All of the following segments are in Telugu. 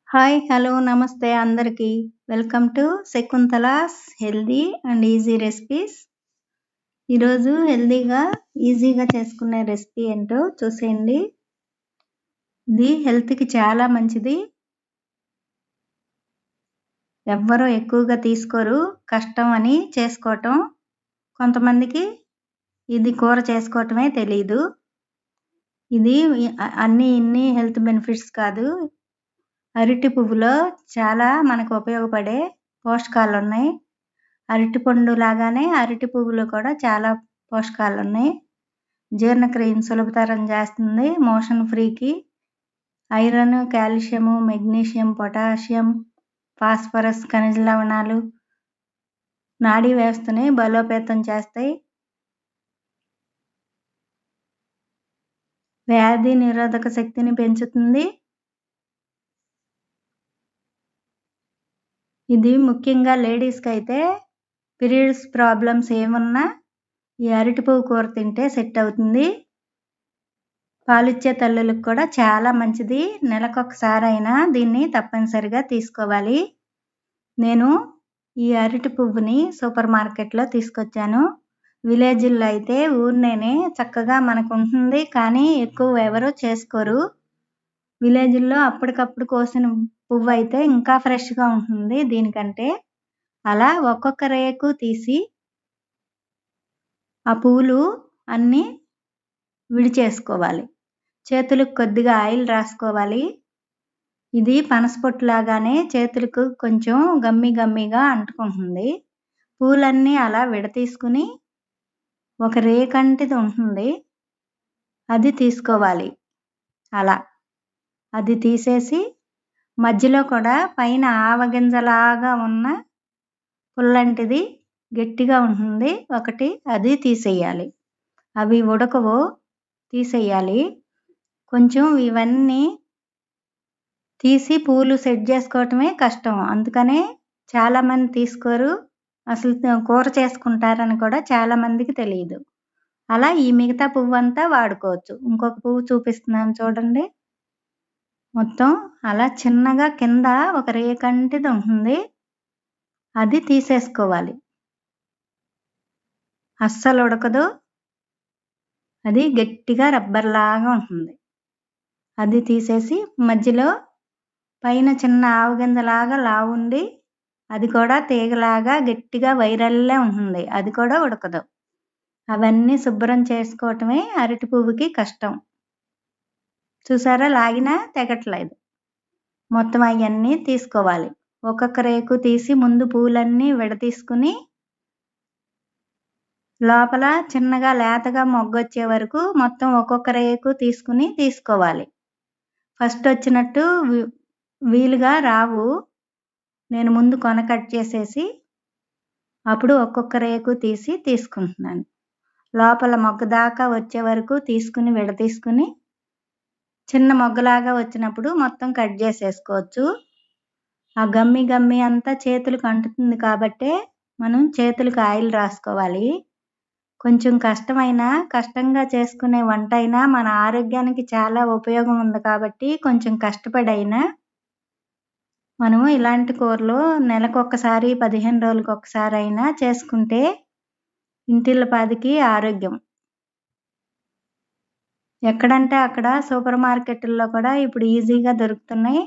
హాయ్! హలో! నమస్తే అందరికీ. Welcome to Shakuntala's healthy and easy recipes. ఈరోజు హెల్తీగా, ఈజీగా చేసుకునే రెసిపీ ఏంటో చూసేయండి. ఇది హెల్త్‌కి చాలా మంచిది. ఎవ్వరూ ఎక్కువగా తీసుకోరు. కష్టం అని చేసుకోవటం. కొంతమందికి ఇది కూర చేసుకోవటమే తెలీదు. ఇది ఇన్ని హెల్త్ బెనిఫిట్స్ కాదు. అరటి పువ్వులో చాలా మనకు ఉపయోగపడే పోషకాలున్నాయి. అరటిపండు లాగానే అరటి పువ్వులో కూడా చాలా పోషకాలున్నాయి. జీర్ణక్రియను సులభతరం చేస్తుంది. మోషన్ ఫ్రీకి iron, calcium, magnesium, potassium, phosphorus ఖనిజ లవణాలు నాడీ వ్యవస్థని బలోపేతం చేస్తాయి. వ్యాధి నిరోధక శక్తిని పెంచుతుంది. ఇది ముఖ్యంగా లేడీస్‌కైతే పీరియడ్స్ ప్రాబ్లమ్స్ ఏమున్నా ఈ అరటి పువ్వు కూర తింటే సెట్ అవుతుంది. పాలిచ్చే తల్లులకు కూడా చాలా మంచిది. నెలకొకసారైనా దీన్ని తప్పనిసరిగా తీసుకోవాలి. నేను ఈ అరటి పువ్వుని సూపర్ మార్కెట్‌లో తీసుకొచ్చాను. విలేజుల్లో అయితే ఊరినేనే చక్కగా మనకుంటుంది. కానీ ఎక్కువ ఎవరు చేసుకోరు. విలేజుల్లో అప్పటికప్పుడు కోసిన పువ్వయితే ఇంకా ఫ్రెష్‌గా ఉంటుంది దీనికంటే. అలా ఒక్కొక్క రేకు తీసి ఆ పువ్వులు అన్నీ విడిచేసుకోవాలి. చేతులకు కొద్దిగా ఆయిల్ రాసుకోవాలి. ఇది పనసపొట్టులాగానే చేతులకు కొంచెం గమ్మీగా అంటుకుంటుంది. పూలన్నీ అలా విడతీసుకుని ఒక రేకంటిది ఉంటుంది. అది తీసుకోవాలి. అలా. అది తీసేసి మధ్యలో కూడా పైన ఆవగింజలాగా ఉన్న పుల్లంటిది గట్టిగా ఉంటుంది ఒకటి. అది తీసేయాలి. అవి ఉడకవు. తీసేయాలి. కొంచెం ఇవన్నీ తీసి పూలు సెట్ చేసుకోవటమే కష్టం. అందుకనే చాలామంది తీసుకోరు. అసలు కూర చేసుకుంటారని కూడా చాలామందికి తెలీదు. అలా ఈ మిగతా పువ్వంతా వాడుకోవచ్చు. ఇంకొక పువ్వు చూపిస్తున్నాను చూడండి. మొత్తం అలా చిన్నగా కింద ఒక రేకంటిది ఉంటుంది. అది తీసేసుకోవాలి. అస్సలు ఉడకదు. అది గట్టిగా రబ్బర్‌లాగా ఉంటుంది. అది తీసేసి మధ్యలో పైన చిన్న ఆవగింజలాగా లావుండి అది కూడా తీగలాగా గట్టిగా వైరల్లా ఉంటుంది. అది కూడా ఉడకదు. అవన్నీ శుభ్రం చేసుకోవటమే అరటి పువ్వుకి కష్టం. చూసారా లాగినా తెగట్లేదు. మొత్తం అయన్నీ తీసుకోవాలి. ఒక్కొక్క రేకు తీసి ముందు పూలన్నీ విడతీసుకుని లోపల చిన్నగా లేతగా మొగ్గొచ్చే వరకు మొత్తం ఒక్కొక్క రేకు తీసుకోవాలి. ఫస్ట్ వచ్చినట్టు వీలుగా రావు. నేను ముందు కొన కట్ చేసేసి అప్పుడు ఒక్కొక్క రేకు తీసుకుంటున్నాను. లోపల మొగ్గ దాకా వచ్చే వరకు విడతీసుకుని చిన్న మొగ్గలాగా వచ్చినప్పుడు మొత్తం కట్ చేసేసుకోవచ్చు. ఆ గమ్మి అంతా చేతులకు అంటుతుంది కాబట్టే మనం చేతులకు ఆయిల్ రాసుకోవాలి. కొంచెం కష్టంగా చేసుకునే వంటైనా మన ఆరోగ్యానికి చాలా ఉపయోగం ఉంది కాబట్టి కొంచెం కష్టపడైనా మనము ఇలాంటి కూరలు నెలకొకసారి, 15 రోజులకొకసారైనా చేసుకుంటే ఇంటిల్లపాదికి ఆరోగ్యం. ఎక్కడంటే అక్కడ సూపర్ మార్కెటుల్లో కూడా ఇప్పుడు ఈజీగా దొరుకుతున్నాయి.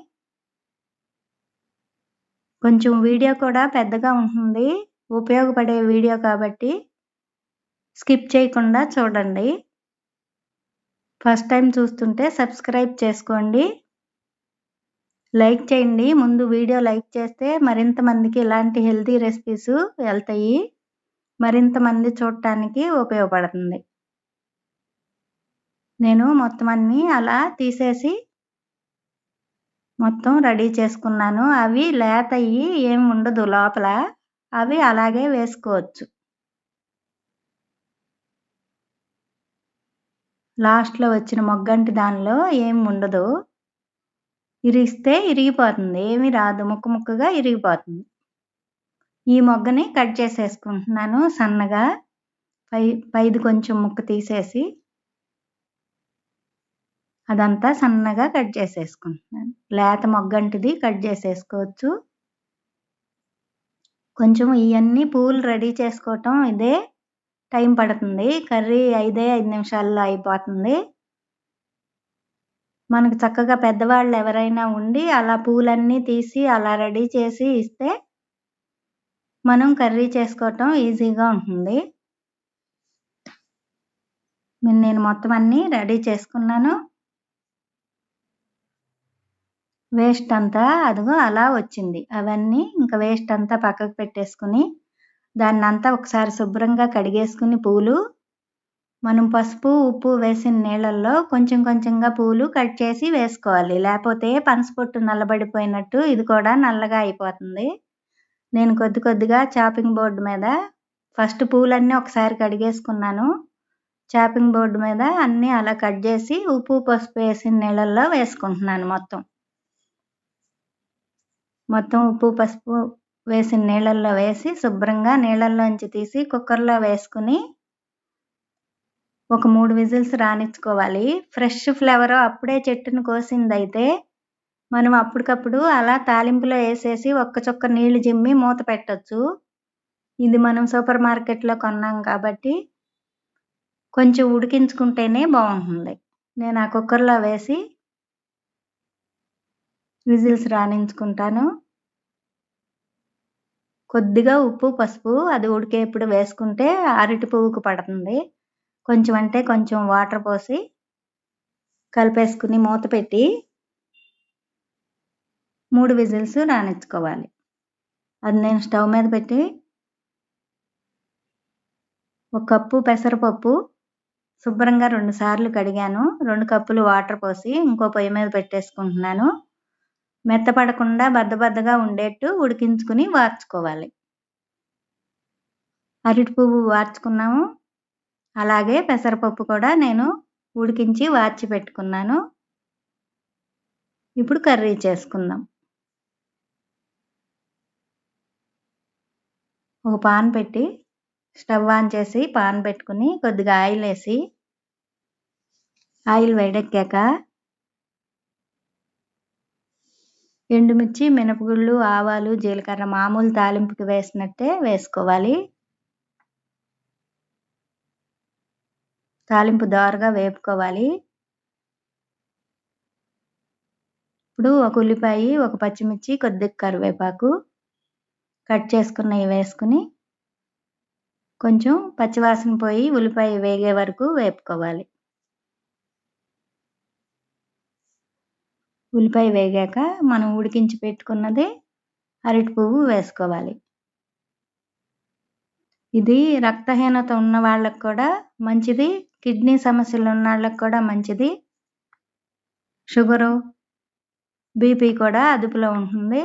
కొంచెం వీడియో కూడా పెద్దగా ఉంటుంది. ఉపయోగపడే వీడియో కాబట్టి స్కిప్ చేయకుండా చూడండి. ఫస్ట్ టైం చూస్తుంటే సబ్స్క్రైబ్ చేసుకోండి. లైక్ చేయండి. ముందు వీడియో లైక్ చేస్తే మరింత మందికి ఇలాంటి హెల్తీ రెసిపీస్ వెళ్తాయి. మరింత మంది చూడటానికి ఉపయోగపడుతుంది. నేను మొత్తం అన్నీ అలా తీసేసి మొత్తం రెడీ చేసుకున్నాను. అవి లేతయి ఏమి ఉండదు లోపల. అవి అలాగే వేసుకోవచ్చు. లాస్ట్‌లో వచ్చిన మొగ్గంటి దానిలో ఏమి ఉండదు. ఇరిగిస్తే ఇరిగిపోతుంది. ఏమీ రాదు. ముక్కగా ఇరిగిపోతుంది. ఈ మొగ్గని కట్ చేసేసుకుంటున్నాను సన్నగా. పైది కొంచెం ముక్క తీసేసి అదంతా సన్నగా కట్ చేసేసుకుంటున్నాను. లేత మొగ్గంటిది కట్ చేసేసుకోవచ్చు. కొంచెం ఇయన్నీ పూలు రెడీ చేసుకోవటం ఇదే టైం పడుతుంది. కర్రీ 5 నిమిషాల్లో అయిపోతుంది. మనకు చక్కగా పెద్దవాళ్ళు ఎవరైనా ఉండి అలా పూలన్నీ తీసి అలా రెడీ చేసి ఇస్తే మనం కర్రీ చేసుకోవటం ఈజీగా ఉంటుంది. నేను మొత్తం అన్నీ రెడీ చేసుకున్నాను. వేస్ట్ అంతా అదిగో అలా వచ్చింది. అవన్నీ ఇంకా వేస్ట్ అంతా పక్కకు పెట్టేసుకుని దాన్నంతా ఒకసారి శుభ్రంగా కడిగేసుకుని పూలు మనం పసుపు, ఉప్పు వేసిన నీళ్ళల్లో కొంచెం కొంచెంగా పూలు కట్ చేసి వేసుకోవాలి. లేపోతే పనసపొట్టు నల్లబడిపోయినట్టు ఇది కూడా నల్లగా అయిపోతుంది. నేను కొద్ది కొద్దిగా చాపింగ్ బోర్డ్ మీద ఫస్ట్ పూలన్నీ ఒకసారి కడిగేసుకున్నాను. చాపింగ్ బోర్డ్ మీద అన్నీ అలా కట్ చేసి ఉప్పు, పసుపు వేసిన నీళ్ళల్లో వేసుకుంటున్నాను మొత్తం. మొత్తం ఉప్పు, పసుపు వేసిన నీళ్ళల్లో వేసి శుభ్రంగా నీళ్ళల్లోంచి తీసి కుక్కర్‌లో వేసుకుని ఒక 3 విజిల్స్ రానిచ్చుకోవాలి. ఫ్రెష్ ఫ్లవర్ అప్పుడే చెట్టున కోసిందైతే మనం అప్పటికప్పుడు అలా తాలింపులో వేసేసి ఒక్క చుక్క నీళ్లు జిమ్మి మూత పెట్టొచ్చు. ఇది మనం సూపర్ మార్కెట్‌లో కొన్నాం కాబట్టి కొంచెం ఉడికించుకుంటేనే బాగుంటుంది. నేను ఆ కుక్కర్‌లో వేసి విజిల్స్ రానించుకుంటాను. కొద్దిగా ఉప్పు, పసుపు అది ఉడికేప్పుడు వేసుకుంటే అరటి పువ్వుకు పడుతుంది. కొంచెం అంటే కొంచెం వాటర్ పోసి కలిపేసుకుని మూత పెట్టి 3 విజిల్స్ రానిచ్చుకోవాలి. అది నేను స్టవ్ మీద పెట్టి ఒక కప్పు పెసరపప్పు శుభ్రంగా 2 సార్లు కడిగాను. 2 కప్పులు వాటర్ పోసి ఇంకో పొయ్యి మీద పెట్టేసుకుంటున్నాను. మెత్తపడకుండా బద్దబద్దగా ఉండేట్టు ఉడికించుకుని వార్చుకోవాలి. అరటి పువ్వు వార్చుకున్నాము. అలాగే పెసరపప్పు కూడా నేను ఉడికించి వార్చి పెట్టుకున్నాను. ఇప్పుడు కర్రీ చేసుకుందాం. ఒక పాన్ పెట్టి స్టవ్ ఆన్ చేసి పాన్ పెట్టుకుని కొద్దిగా ఆయిల్ వేసి ఆయిల్ వేడెక్కాక ఎండుమిర్చి, మినపగుళ్ళు, ఆవాలు, జీలకర్ర మామూలు తాలింపుకి వేసినట్టే వేసుకోవాలి. తాలింపు దోరగా వేపుకోవాలి. ఇప్పుడు ఒక ఉల్లిపాయ, ఒక పచ్చిమిర్చి, కొద్దిగా కరివేపాకు కట్ చేసుకున్నవి వేసుకుని కొంచెం పచ్చివాసన పోయి ఉల్లిపాయ వేగే వరకు వేపుకోవాలి. ఉల్లిపాయ వేగాక మనం ఉడికించి పెట్టుకున్నది అరటి పువ్వు వేసుకోవాలి. ఇది రక్తహీనత ఉన్న వాళ్ళకు కూడా మంచిది. కిడ్నీ సమస్యలు ఉన్న వాళ్ళకి కూడా మంచిది. షుగరు, బీపీ కూడా అదుపులో ఉంటుంది.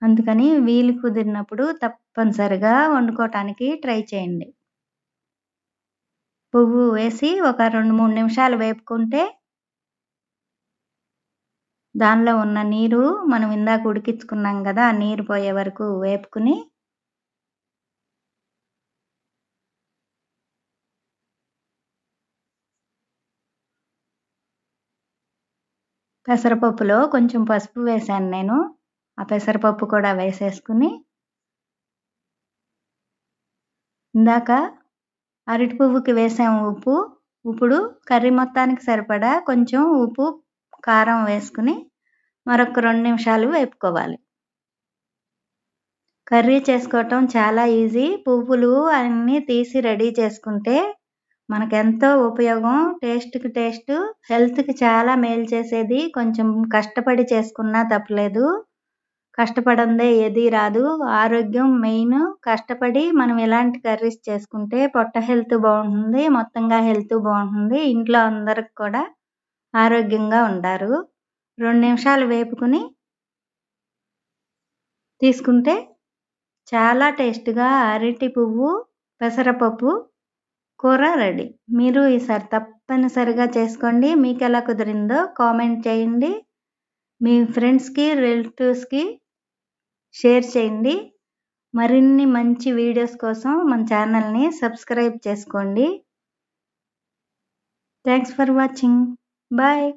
అందుకని వీలు కుదిరినప్పుడు తప్పనిసరిగా వండుకోవటానికి ట్రై చేయండి. పువ్వు వేసి ఒక 2-3 నిమిషాలు వేపుకుంటే దానిలో ఉన్న నీరు మనం ఇందాక ఉడికించుకున్నాం కదా, ఆ నీరు పోయే వరకు వేపుకుని పెసరపప్పులో కొంచెం పసుపు వేశాను నేను. ఆ పెసరపప్పు కూడా వేసేసుకుని ఇందాక అరటి పువ్వుకి వేసాము ఉప్పు. ఇప్పుడు కర్రీ మొత్తానికి సరిపడా కొంచెం ఉప్పు, కారం వేసుకుని మరొక 2 నిమిషాలు వేపుకోవాలి. కర్రీ చేసుకోవటం చాలా ఈజీ. పువ్వులు అన్నీ తీసి రెడీ చేసుకుంటే మనకెంతో ఉపయోగం. టేస్ట్‌కి టేస్ట్, హెల్త్‌కి చాలా మేలు చేసేది. కొంచెం కష్టపడి చేసుకున్నా తప్పులేదు. కష్టపడందే ఏది రాదు. ఆరోగ్యం మెయిన్. కష్టపడి మనం ఇలాంటి కర్రీస్ చేసుకుంటే పొట్ట హెల్త్ బాగుంటుంది. మొత్తంగా హెల్త్ బాగుంటుంది. ఇంట్లో అందరికి కూడా ఆరోగ్యంగా ఉంటారు. 2 నిమిషాలు వేపుకుని తీసుకుంటే చాలా టేస్ట్‌గా అరటి పువ్వు, పెసరపప్పు కూర రెడీ. మీరు ఈసారి తప్పనిసరిగా చేసుకోండి. మీకెలా కుదిరిందో కామెంట్ చేయండి. మీ ఫ్రెండ్స్‌కి, రిలేటివ్స్‌కి షేర్ చేయండి. మరిన్ని మంచి వీడియోస్ కోసం మన ఛానల్‌ని సబ్స్క్రైబ్ చేసుకోండి. Thanks for watching. బాయ్.